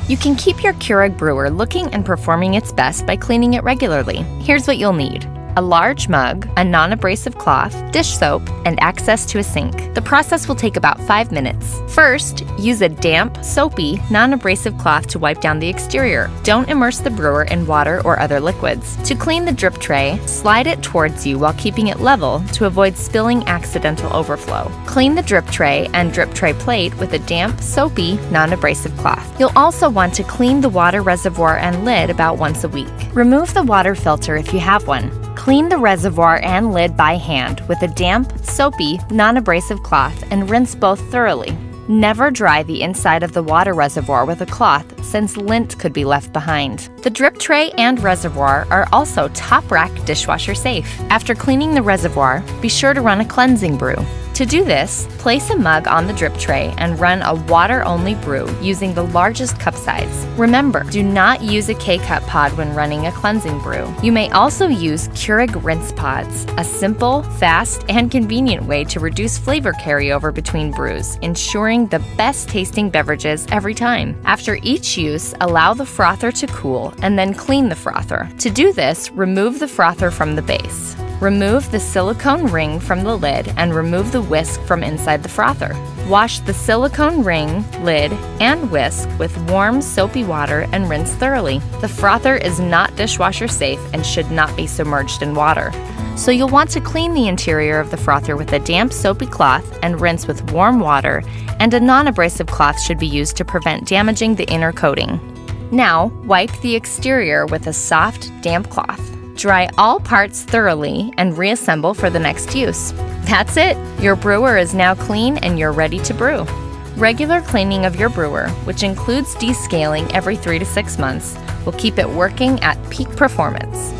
You can keep your Keurig brewer looking and performing its best by cleaning it regularly. Here's what you'll need: a large mug, a non-abrasive cloth, dish soap, and access to a sink. The process will take about 5 minutes. First, use a damp, soapy, non-abrasive cloth to wipe down the exterior. Don't immerse the brewer in water or other liquids. To clean the drip tray, slide it towards you while keeping it level to avoid spilling accidental overflow. Clean the drip tray and drip tray plate with a damp, soapy, non-abrasive cloth. You'll also want to clean the water reservoir and lid about once a week. Remove the water filter if you have one. Clean the reservoir and lid by hand with a damp, soapy, non-abrasive cloth and rinse both thoroughly. Never dry the inside of the water reservoir with a cloth, since lint could be left behind. The drip tray and reservoir are also top rack dishwasher safe. After cleaning the reservoir, be sure to run a cleansing brew. To do this, place a mug on the drip tray and run a water-only brew using the largest cup size. Remember, do not use a K-cup pod when running a cleansing brew. You may also use Keurig rinse pods, a simple, fast, and convenient way to reduce flavor carryover between brews, ensuring the best tasting beverages every time. After each use, allow the frother to cool and then clean the frother. To do this, remove the frother from the base. Remove the silicone ring from the lid and remove the whisk from inside the frother. Wash the silicone ring, lid, and whisk with warm, soapy water and rinse thoroughly. The frother is not dishwasher safe and should not be submerged in water. So you'll want to clean the interior of the frother with a damp, soapy cloth and rinse with warm water, and a non-abrasive cloth should be used to prevent damaging the inner coating. Now, wipe the exterior with a soft, damp cloth. Dry all parts thoroughly and reassemble for the next use. That's it! Your brewer is now clean and you're ready to brew. Regular cleaning of your brewer, which includes descaling every 3 to 6 months, will keep it working at peak performance.